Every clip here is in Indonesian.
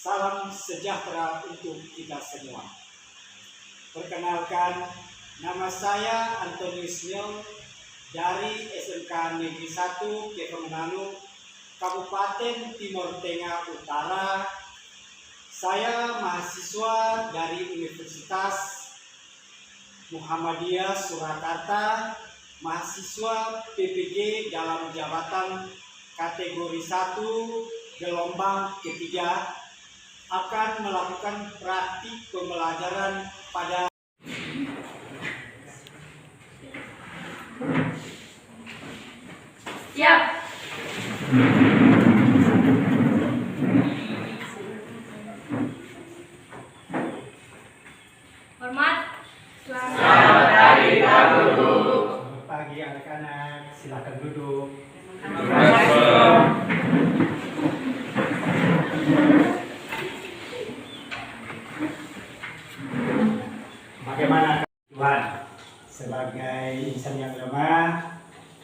Salam sejahtera untuk kita semua. Perkenalkan, nama saya Antonius Nil dari SMK Negeri 1 Kepemenanu, Kabupaten Timur Tengah Utara. Saya mahasiswa dari Universitas Muhammadiyah Surakarta, mahasiswa PPG dalam jabatan kategori 1 gelombang ketiga, akan melakukan praktik pembelajaran pada siap. Hormat. Selamat hari Guru. Pagi anak-anak, silakan duduk. Bagaimana Tuhan? Sebagai insan yang lemah,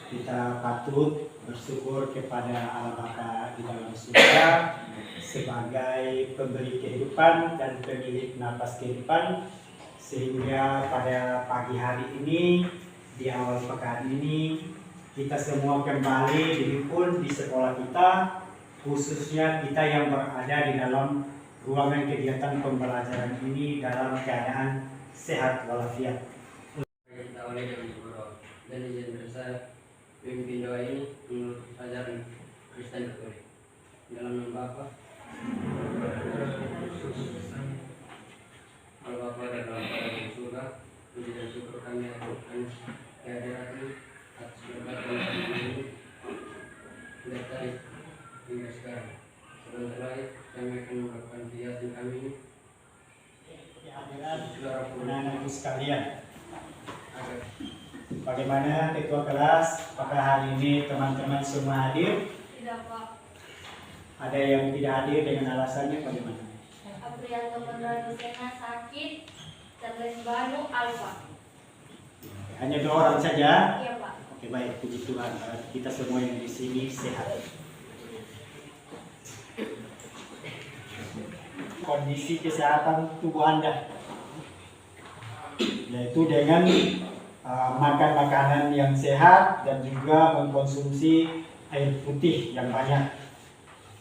kita patut bersyukur kepada Allah Bapa di dalam surga sebagai pemberi kehidupan dan pemilik napas kehidupan, sehingga pada pagi hari ini, di awal pekan ini, kita semua kembali dihimpun di sekolah kita, khususnya kita yang berada di dalam ruangan kegiatan pembelajaran ini dalam keadaan sehat walafiat. Kita oleh yang berguru dan izin bersama memimpin doa ini menurut ajaran Kristen Katolik. Dalam nama Bapa, Allah Bapa dan dalam di surga, puji dan syukur kami aturkan kehadiratmu atas berkat dan ini sudah tadi hingga sekarang. Sebentar lagi kami akan melakukan kegiatan kami ini. Anak-anakku sekalian, bagaimana ketua kelas? Apakah hari ini teman-teman semua hadir? Tidak, Pak. Ada yang tidak hadir dengan alasannya bagaimana? Aprianto Pendragusena sakit, Charles Banu Alfa. Hanya 2 orang saja? Iya, Pak. Oke, baik, puji Tuhan. Kita semua yang di sini sehat. Kondisi kesehatan tubuh Anda, yaitu dengan makan makanan yang sehat dan juga mengkonsumsi air putih yang banyak.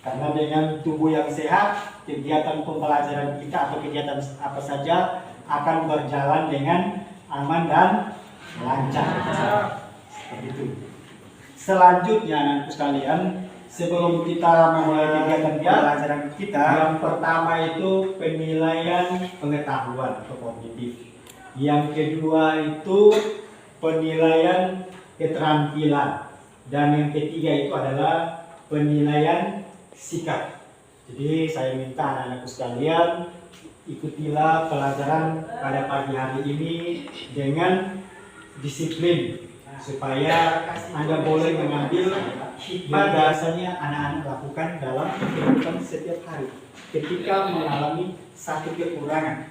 Karena dengan tubuh yang sehat, kegiatan pembelajaran kita atau kegiatan apa saja akan berjalan dengan aman dan lancar. Seperti itu. Selanjutnya, anak-anakku sekalian, sebelum kita memulai kegiatan pembelajaran kita, yang pertama itu penilaian pengetahuan atau kognitif. Yang kedua itu penilaian keterampilan. Dan yang ketiga itu adalah penilaian sikap. Jadi saya minta anak-anakku sekalian, ikutilah pelajaran pada pagi hari ini dengan disiplin, supaya Anda boleh mengambil hikmah dasarnya anak-anak lakukan dalam kehidupan setiap hari ketika mengalami satu kekurangan.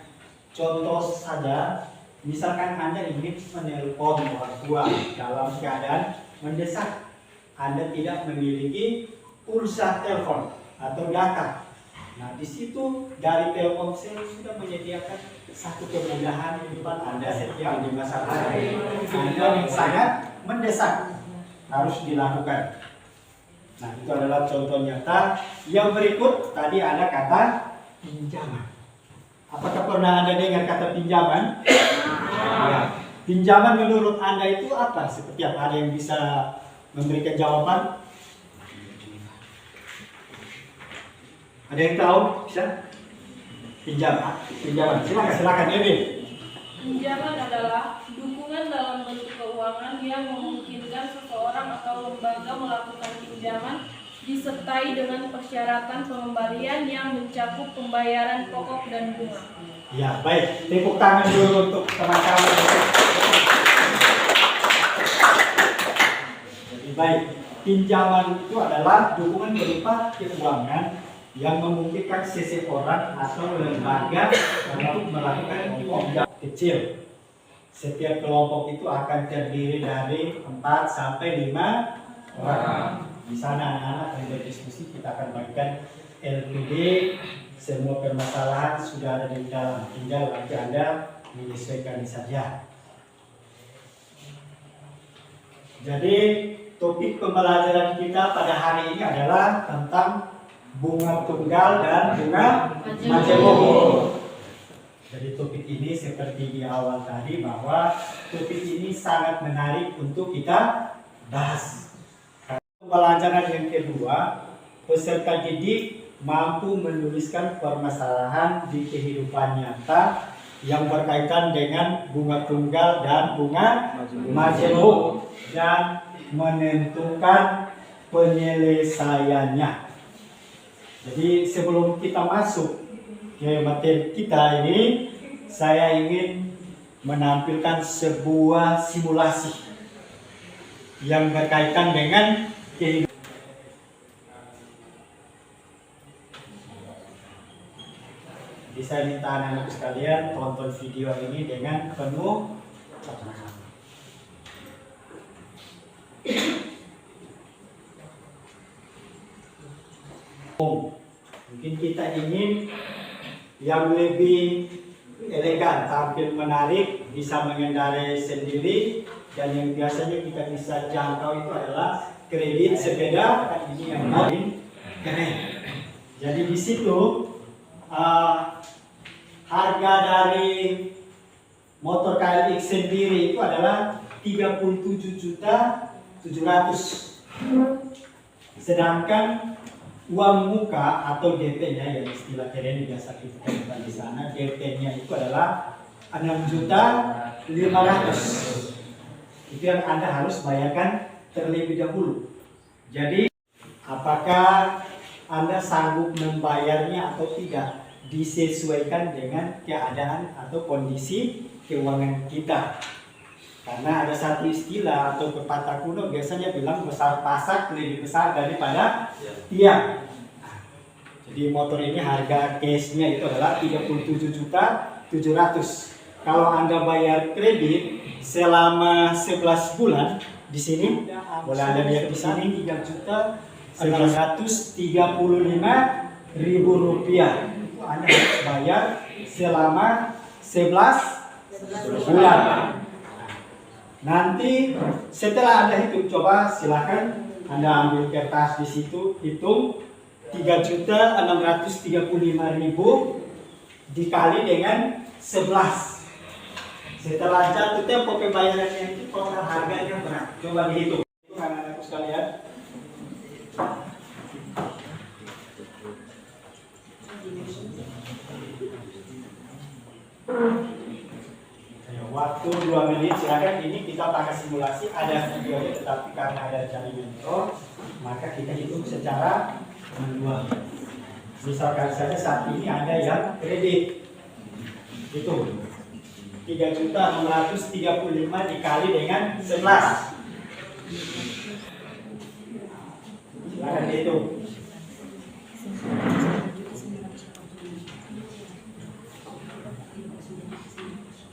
Contoh saja, misalkan Anda ingin menelpon orang tua dalam keadaan mendesak, Anda tidak memiliki pulsa telepon atau data. Nah, di situ dari Telkomsel sudah menyediakan satu kemudahan kehidupan Anda setiap di masa hari. Anda yang sangat mendesak harus dilakukan. Nah, itu adalah contoh nyata. Yang berikut tadi ada kata pinjaman. Apakah pernah Anda dengar kata pinjaman? Ya. Pinjaman menurut Anda itu apa? Seperti apa? Ada yang bisa memberikan jawaban? Ada yang tahu? Bisa? Pinjaman. Silakan Evi. Pinjaman adalah dukungan dalam bentuk keuangan yang memungkinkan seseorang atau lembaga melakukan pinjaman disertai dengan persyaratan pengembalian yang mencakup pembayaran pokok dan bunga. Ya, baik. Tepuk tangan dulu untuk teman-teman. Jadi baik, pinjaman itu adalah dukungan berupa keuangan yang memungkinkan seseorang atau lembaga untuk melakukan pinjaman kecil. Setiap kelompok itu akan terdiri dari 4 sampai 5 orang. Di sana anak-anak yang berdiskusi, kita akan bagikan LPD semua permasalahan sudah ada di dalam, tinggal nanti Anda menyesuaikan saja. Jadi topik pembelajaran kita pada hari ini adalah tentang bunga tunggal dan bunga majemuk. Jadi topik ini seperti di awal tadi bahwa topik ini sangat menarik untuk kita bahas. Pembelajaran yang kedua, peserta didik mampu menuliskan permasalahan di kehidupan nyata yang berkaitan dengan bunga tunggal dan bunga majemuk dan menentukan penyelesaiannya. Jadi sebelum kita masuk ke materi kita ini, saya ingin menampilkan sebuah simulasi yang berkaitan dengan kehidupan. Jadi saya minta anak-anak sekalian tonton video ini dengan penuh ketenangan. Mungkin kita ingin yang lebih elegan, tampil menarik, bisa mengendarai sendiri, dan yang biasanya kita bisa jangkau itu adalah kredit sepeda. Ini yang paling keren. Jadi di situ harga dari motor KLX sendiri itu adalah 37.700.000. Sedangkan uang muka atau DP-nya, yang istilah keren biasa kita temukan di sana, DP-nya itu adalah 6.500.000. Itu yang Anda harus bayarkan terlebih dahulu. Jadi apakah Anda sanggup membayarnya atau tidak, disesuaikan dengan keadaan atau kondisi keuangan kita. Karena ada satu istilah atau pepatah kuno biasanya bilang besar pasak lebih besar daripada tiang. Jadi motor ini harga cashnya itu adalah 37.700.000. Kalau Anda bayar kredit selama 11 bulan di sini, boleh Anda lihat di sini 3.935.000 rupiah. Anda harus bayar selama 11 bulan. Nanti setelah Anda hitung, coba silakan Anda ambil kertas di situ, hitung 3.635.000 dikali dengan 11. Setelah jatuh tempo pembayarannya itu total harganya berapa? Coba dihitung. Anak-anakku sekalian. Waktu 2 menit, silakan. Ini kita pakai simulasi, ada videonya, tetapi karena ada jaringan mikro, maka kita hitung secara manual. Misalkan saja saat ini ada yang kredit, itu 3.635 dikali dengan 11. Silakan dihitung.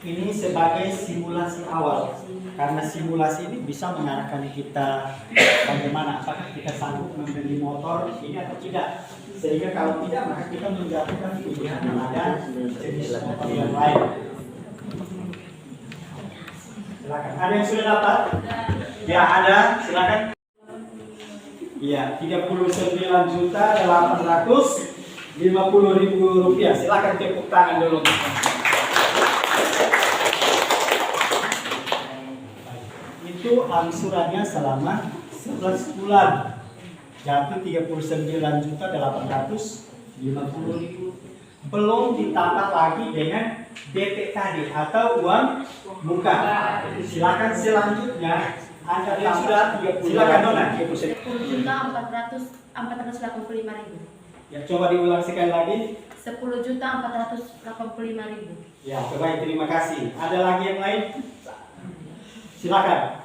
Ini sebagai simulasi awal, karena simulasi ini bisa mengarahkan kita bagaimana, apakah kita sanggup membeli motor ini atau tidak. Sehingga kalau tidak, maka kita menjatuhkan pilihan pada jenis motor yang lain. Silakan. Ada yang sudah dapat? Ya, ada. Silakan. Iya, 39.850.000 rupiah. Silakan tepuk tangan dulu. Itu angsurannya selama 11 bulan, jatuh 39.850.000. Belum ditambah lagi dengan DP tadi atau uang muka. Silakan selanjutnya Anda yang sudah 30. Silakan Nona. 10.485.000. Ya, coba diulang sekali lagi. 10.485.000. Ya, baik, terima kasih. Ada lagi yang lain? Silakan.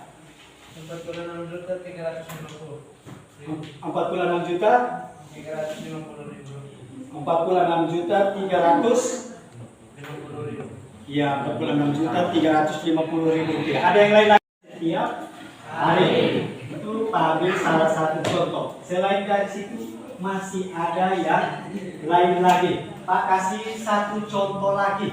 46.350.000. 46.350.000. Iya, 46.350.000 rupiah. Ada yang lain lagi? Setiap hari. Itu Pak Abil salah satu contoh. Selain dari situ masih ada yang lain lagi. Pak kasih satu contoh lagi.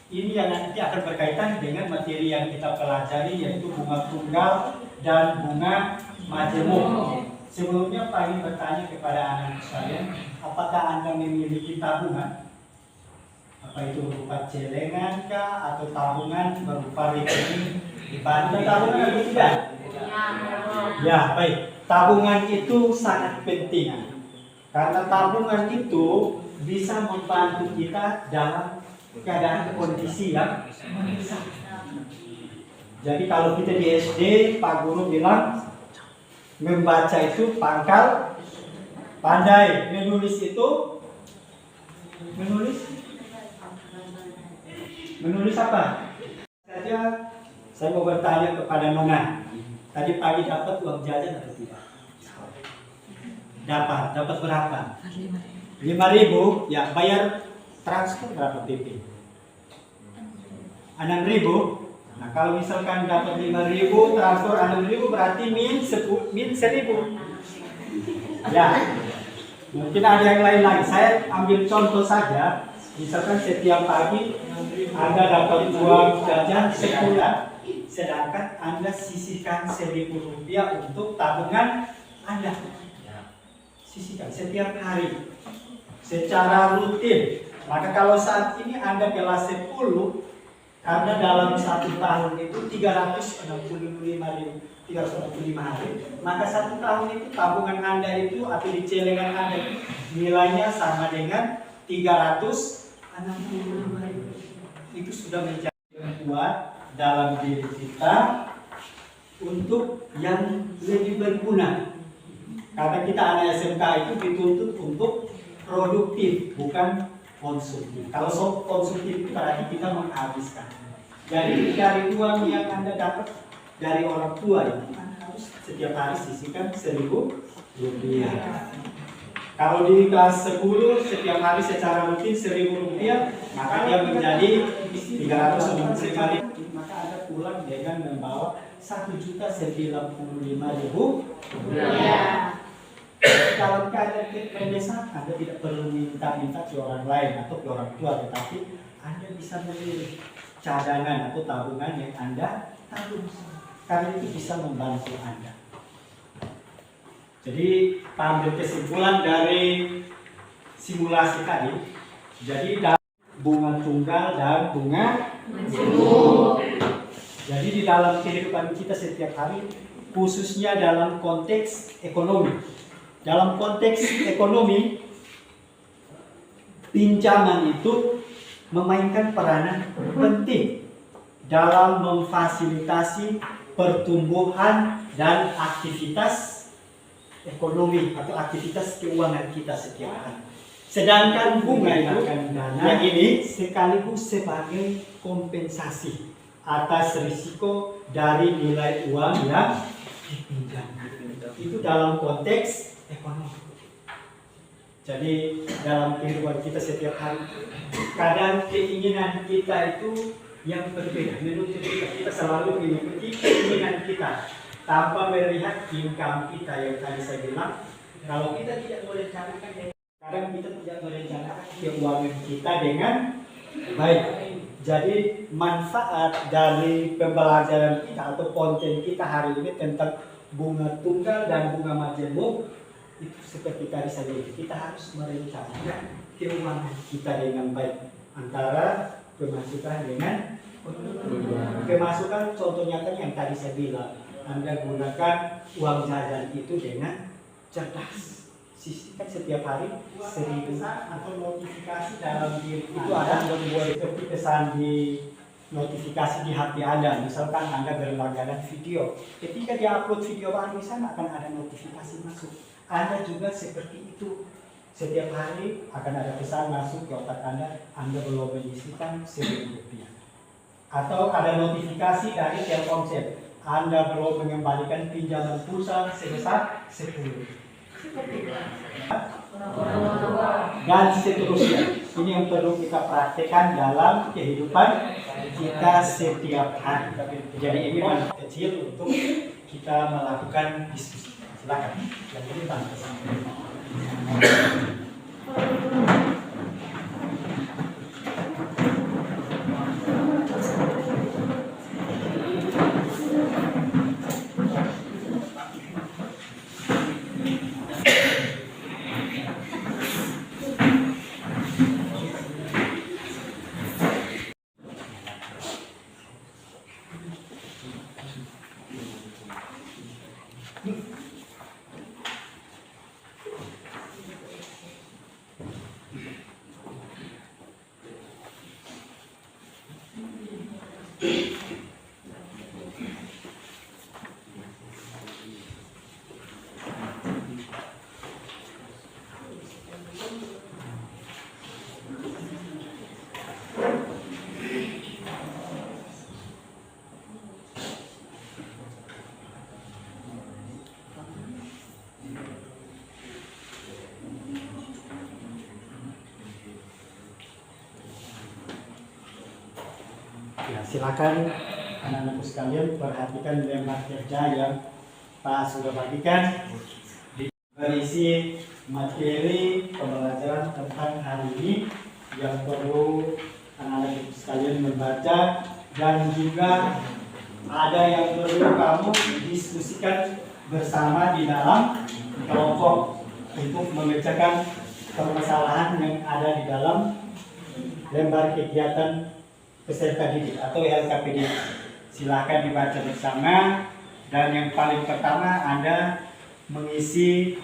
Ini yang nanti akan berkaitan dengan materi yang kita pelajari, yaitu bunga tunggal dan bunga majemuk. Sebelumnya Pak ingin bertanya kepada anak sekalian, apakah Anda memiliki tabungan? Apa itu berupa celengan kah atau tabungan berupa rekening di bank? Tabungan atau tidak? Ya, baik. Tabungan itu sangat penting. Karena tabungan itu bisa membantu kita dalam keadaan kondisi yang mendesak. Jadi kalau kita di SD, Pak Guru bilang membaca itu pangkal pandai, menulis itu menulis apa? Saja saya mau bertanya kepada Nona. Tadi pagi dapat uang jajan atau tidak? Dapat berapa? 5.000. Ya, bayar transfer berapa PP? 6.000. Nah, kalau misalkan dapat 5.000 transfer 6.000 berarti min 1.000. Ya, mungkin ada yang lain lagi. Saya ambil contoh saja. Misalkan setiap pagi Anda dapat uang jajan sebulan, sedangkan Anda sisihkan 1.000 rupiah untuk tabungan Anda. Sisihkan setiap hari secara rutin. Maka kalau saat ini Anda kelas 10, karena dalam 1 tahun itu 365 hari, maka 1 tahun itu tabungan Anda itu atau di celengan Anda itu nilainya sama dengan 365 ribu. Itu sudah menjadi kuat dalam diri kita untuk yang lebih berguna. Karena kita anak SMK itu dituntut untuk produktif, bukan konsumtif. Kalau konsumtif itu berarti kita menghabiskan. Jadi dari uang yang Anda dapat dari orang tua itu Anda harus setiap hari sisihkan 1.000 rupiah. Kalau di kelas 10 setiap hari secara rutin 1.000 rupiah, maka dia menjadi 365.000. Maka Anda pulang dengan membawa 1.095.000 rupiah. Dalam keadaan mendesak, Anda tidak perlu minta ke orang lain atau ke orang tua, tetapi Anda bisa memilih cadangan atau tabungan yang Anda tabung, karena itu bisa membantu Anda. Jadi, ambil kesimpulan dari simulasi tadi. Jadi, bunga tunggal dan bunga majemuk. Jadi, di dalam kehidupan kita setiap hari, khususnya dalam konteks ekonomi. Dalam konteks ekonomi, pinjaman itu memainkan peranan penting dalam memfasilitasi pertumbuhan dan aktivitas ekonomi atau aktivitas keuangan kita setiap hari. Sedangkan bunga itu yang ini sekaligus sebagai kompensasi atas risiko dari nilai uang yang dipinjam. Itu dalam konteks ekonomi. Jadi dalam kehidupan kita setiap hari, kadang keinginan kita itu yang berbeda. Menurut kita selalu mengikuti keinginan kita tanpa melihat income kita yang tadi saya bilang. Kalau kita tidak merencanakan, kadang kita tidak merencanakan keuangan kita dengan baik. Jadi manfaat dari pembelajaran kita atau konten kita hari ini tentang bunga tunggal dan bunga majemuk itu seperti tadi saya bilang, kita harus merencanakan keuangan kita dengan baik, antara pemasukan dengan pemasukan. Contoh nyatanya yang tadi saya bilang, Anda gunakan uang jajan itu dengan cerdas. Sisihkan setiap hari 1.000 atau notifikasi dalam diri itu ada membuat seperti pesan di notifikasi di HP Anda. Misalkan Anda berlangganan video, ketika dia upload video baru di sana akan ada notifikasi masuk. Anda juga seperti itu. Setiap hari akan ada pesan masuk ke otak Anda belum menyisihkan 1.000 rupiah. Atau ada notifikasi dari Telkomsel, Anda belum mengembalikan pinjaman pulsa sebesar 10. Dan seterusnya. Ini yang perlu kita praktekkan dalam kehidupan kita setiap hari. Jadi ini manfaat kecil untuk kita melakukan diskusi. Silakan. Yang ini silakan anak-anakku sekalian perhatikan lembar kerja yang Pak sudah bagikan, berisi materi pembelajaran tentang hari ini yang perlu anak-anak sekalian membaca, dan juga ada yang perlu kamu diskusikan bersama di dalam kelompok untuk memecahkan permasalahan yang ada di dalam lembar kegiatan peserta didik atau LKPD. Silakan dibaca bersama, dan yang paling pertama Anda mengisi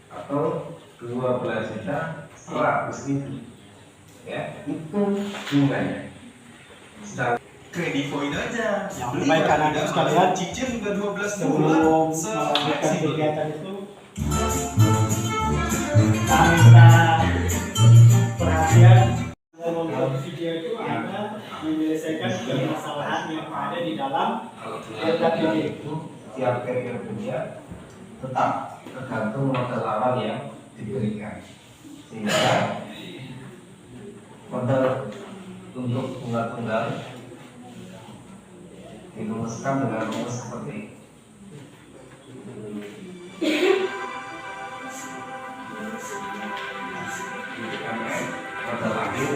atau 12.100.000, ya, itu bunganya. Sedang Kredivoid aja. yang baik anak-anak sekalian, cicil juga 12 sebelum bulan. melanjutkan kegiatan itu kami minta perhatian. Menonton video itu Anda menyelesaikan permasalahan yang ada di dalam LKPD. tiap periode kerja tetap tergantung modal awal yang diberikan, sehingga modal untuk tunggal-tunggal dirumuskan dengan rumus seperti ini. Modal akhir,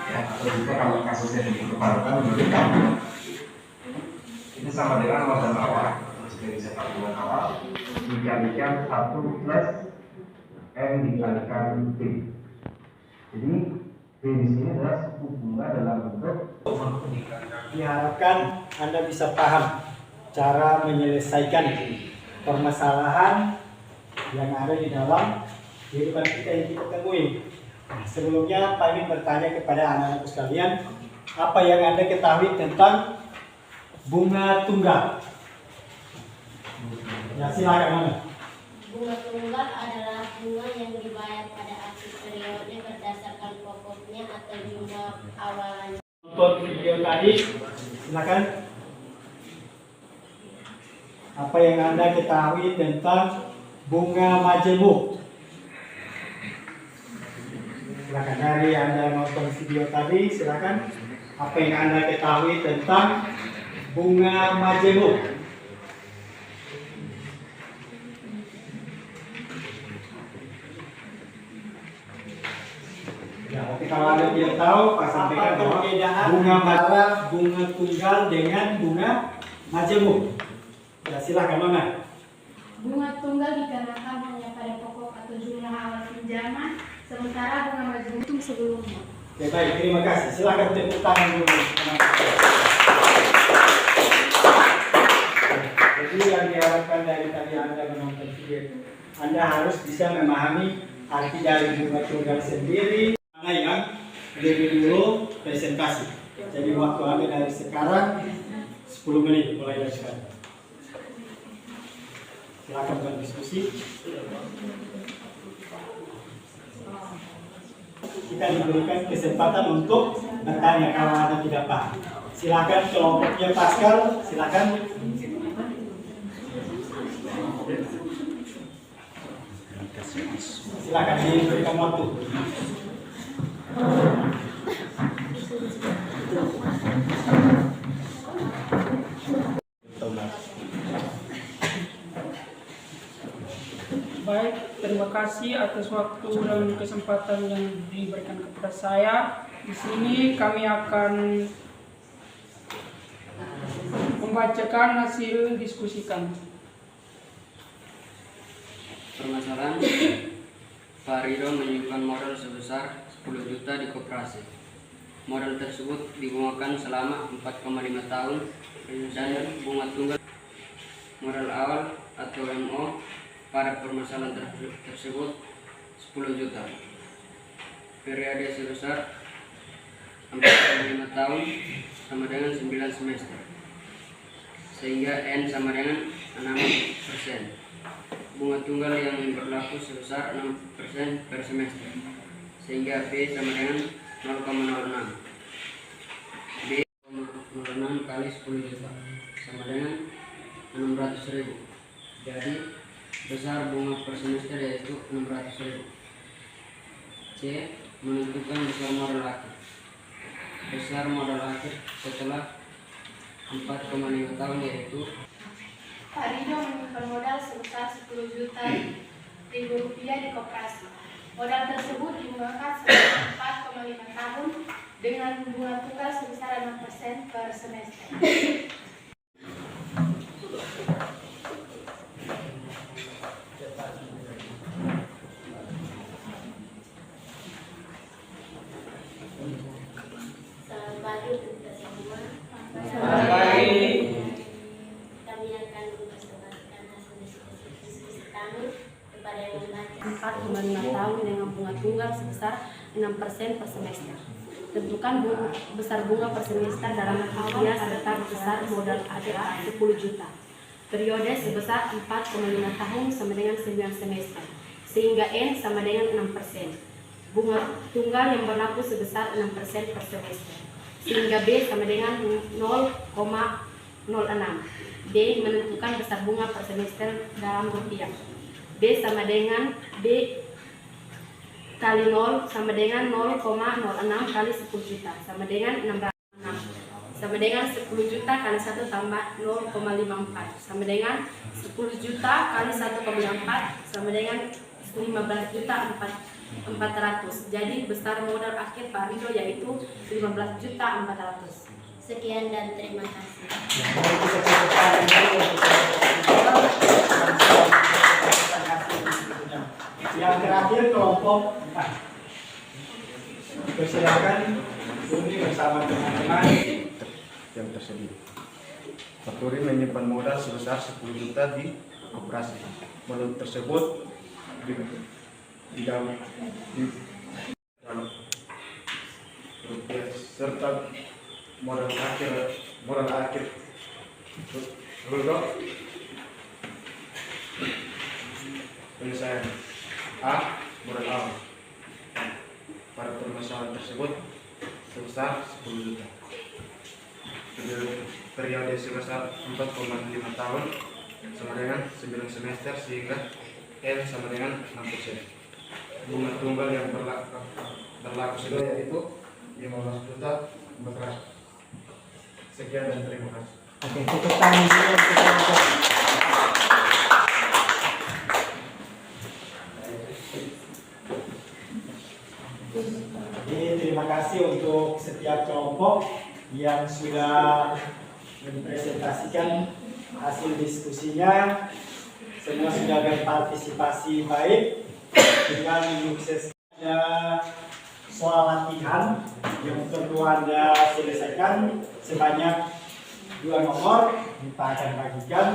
ya, atau juga kalau kasusnya dikeluarkan diberikan itu sama dengan modal awal. Terus dari separuhan awal dikalikan 1 plus M dikalikan B. Jadi B di sini adalah suku bunga dalam bentuk Diharapkan Anda bisa paham cara menyelesaikan permasalahan yang ada di dalam kehidupan kita yang kita temui. Nah, sebelumnya Pak ingin bertanya kepada anak-anak sekalian, apa yang Anda ketahui tentang bunga tunggal. Ya silakan mana? Bunga tunggal adalah bunga yang dibayar pada akhir periode berdasarkan pokoknya atau jumlah awalan. Nonton video tadi, silakan. Apa yang Anda ketahui tentang bunga majemuk? Silakan, dari Anda nonton video tadi, silakan. Apa yang Anda ketahui tentang bunga majemuk? Ya, tapi kalau Anda tidak tahu, Pak sampaikan bahwa bunga merah, bunga tunggal dengan bunga majemuk. Ya, silakan Nona. Bunga tunggal dikenakan hanya pada pokok atau jumlah awal pinjaman, sementara bunga majemuk itu sebelumnya. Oke, baik, terima kasih. Silakan tepuk tangan dulu. Jadi yang diharapkan dari tadi Anda menonton video itu, Anda harus bisa memahami arti dari bunga tunggal sendiri. Mana yang lebih dulu presentasi. Jadi waktu Anda dari sekarang 10 menit mulai dari sekarang. Silakan berdiskusi. Kita diberikan kesempatan untuk bertanya kalau Anda tidak paham. Silakan kelompoknya Pascal, silakan. Silakan diberikan waktu. Baik, terima kasih atas waktu dan kesempatan yang diberikan kepada saya. Di sini kami akan membacakan hasil diskusi kami. Permasalahan Pak Ridho menyimpan modal sebesar 10 juta di koperasi. Modal tersebut dibungakan selama 4,5 tahun dan bunga tunggal modal awal atau MO pada permasalahan tersebut 10 juta. Periode sebesar 4,5 tahun sama dengan 9 semester. Sehingga N sama dengan 6%. Bunga tunggal yang berlaku sebesar 6% per semester. Sehingga B sama dengan 0,06. B 0,06 kali 10 juta sama dengan 600.000. Jadi besar bunga per semester yaitu 600.000. C. Menentukan besar modal akhir. Besar modal akhir setelah 4,5 tahun yaitu Pak Ridho menyimpan modal sebesar 10 juta ribu rupiah di koperasi. Modal tersebut dibungakan selama 4,5 tahun dengan bunga tunggal sebesar 6% per semester. Selamat pagi untuk kita semua. Kami akan mempersebarkan hasil diskusi kami kepada yang membaca. 4,5 tahun dengan bunga tunggal sebesar 6% per semester. Tentukan besar bunga per semester dalam rupiah serta besar modal ADA 10 juta. Periode sebesar 4,5 tahun sama dengan 9 semester. Sehingga N sama dengan 6%. Bunga tunggal yang berlaku sebesar 6% per semester. Sehingga B sama dengan 0,06. B menentukan besar bunga per semester dalam rupiah. B sama dengan B kali 0 sama dengan 0,06 kali 10 juta sama dengan 606 sama dengan 10 juta kali 1 tambah 0,54 sama dengan 10 juta kali 1,4 sama dengan 15 juta 400. Jadi besar modal akhir Pak Ridho yaitu 15 juta 400. Sekian dan terima kasih. Yang terakhir kelompok 4. Persilakan Budi bersama teman-teman yang tersedia. Pak Turi menyimpan modal sebesar 10 juta di koperasi. Modal tersebut di dalam rupiah serta modal akhir Duduk. Penyelesaian. A. Moral awal. Pada permasalahan tersebut sebesar 10 juta. Periode sebesar 4,5 tahun sama dengan 9 semester sehingga N sama dengan 6%. Bunga tunggal yang berlaku sudah yaitu 15 juta beras. Sekian dan terima kasih. Oke, tepuk tangan dulu untuk kelompok. Jadi terima kasih untuk setiap kelompok yang sudah mempresentasikan hasil diskusinya. Semua sudah berpartisipasi baik. Tinggal menyukseskan soal latihan yang perlu Anda selesaikan sebanyak 2 nomor. Kita akan bagikan.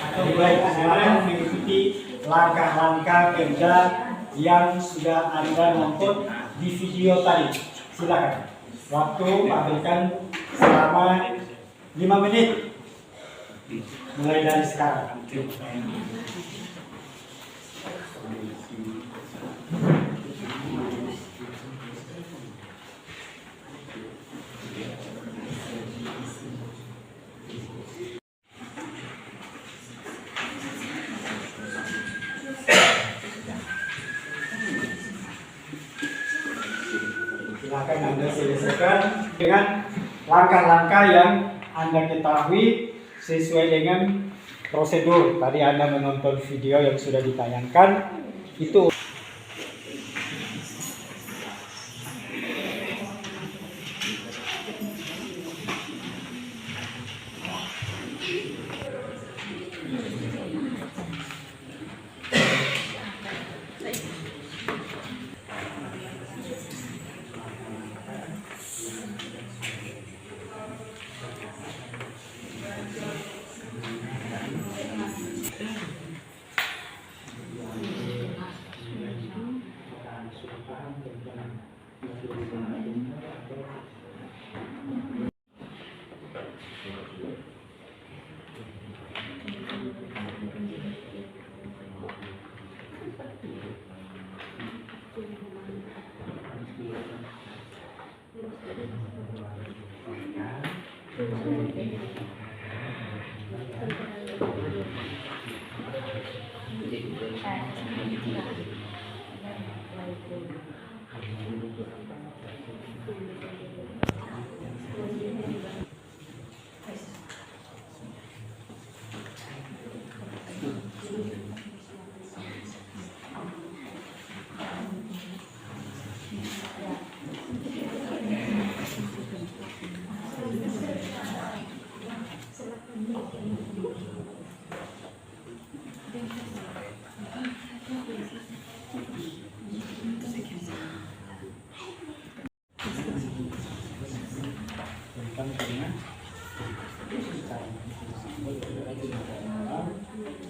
Atau baik Anda mengikuti langkah-langkah kerja yang sudah Anda nonton di video tadi. Silakan. Waktu berikan selama 5 menit mulai dari sekarang. Silakan Anda selesaikan dengan langkah-langkah yang Anda ketahui sesuai dengan prosedur. Tadi Anda menonton video yang sudah ditayangkan. Itu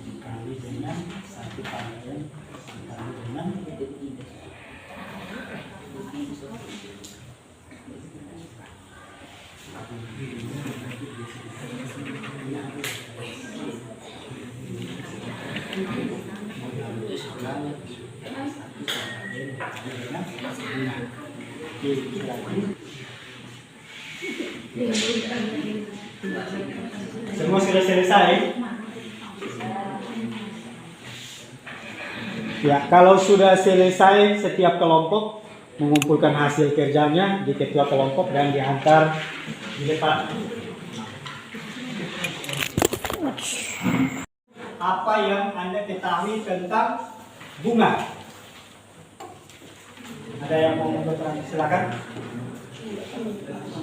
dikali dengan 1 tambah dikali dengan semua sudah selesai. Ya, kalau sudah selesai setiap kelompok mengumpulkan hasil kerjanya di ketua kelompok dan diantar di depan. Apa yang Anda ketahui tentang bunga. Ada yang mau bertanya? Silakan.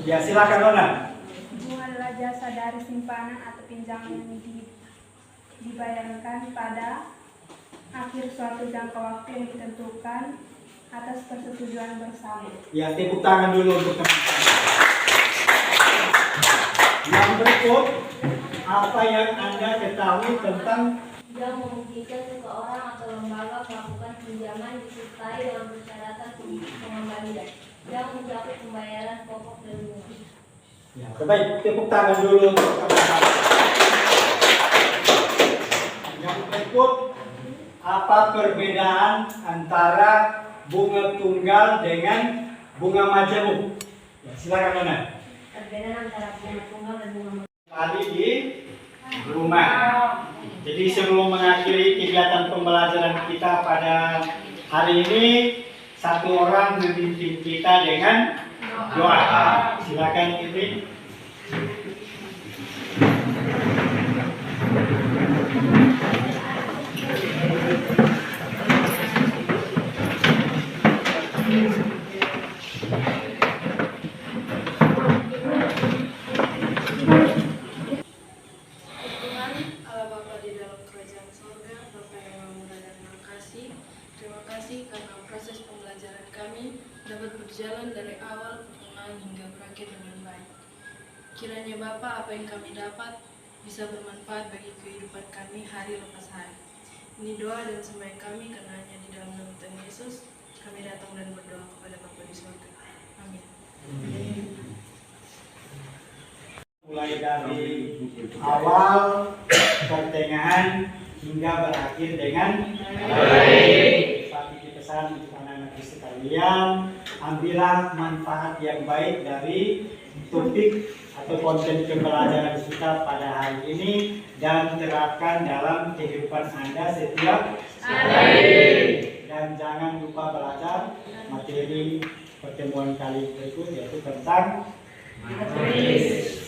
Ya silakan Nona. Bunga adalah jasa dari simpanan atau pinjaman yang dibayarkan pada akhir suatu jangka waktu yang ditentukan atas persetujuan bersama. Ya, tepuk tangan dulu untuk teman-teman. Yang berikut, apa yang Anda ketahui tentang Yang memungkinkan seseorang atau lembaga melakukan pinjaman disertai dengan persyaratan pengembalian yang mencakup pembayaran pokok dan bunga. ya, baik, tepuk tangan dulu untuk teman-teman. Yang berikut, apa perbedaan antara bunga tunggal dengan bunga majemuk? Ya, silakan Nona. Perbedaan antara bunga tunggal dan bunga Tadi di rumah. Jadi sebelum mengakhiri kegiatan pembelajaran kita pada hari ini, satu orang memimpin kita dengan doa. Silakan Ibi. Tuhan Allah Bapa di dalam kerajaan sorga, Bapa yang Maha Murah dan Maha Kasih, terima kasih karena proses pembelajaran kami dapat berjalan dari awal pertengahan hingga berakhir dengan baik. Kiranya Bapa, apa yang kami dapat bisa bermanfaat bagi kehidupan kami hari lepas hari. Ini doa dan sembahyang kami karena hanya di dalam nama Tuhan Yesus kami datang dan berdoa kepada Bapa di sorga. Amin. Mulai dari awal, pertengahan, hingga berakhir dengan baik. Seperti dipesan untuk anak-anak sekalian, ambillah manfaat yang baik dari topik atau konten pembelajaran kita pada hari ini dan terapkan dalam kehidupan Anda setiap hari. Dan jangan lupa belajar materi pertemuan kali berikut, yaitu tentang matematika.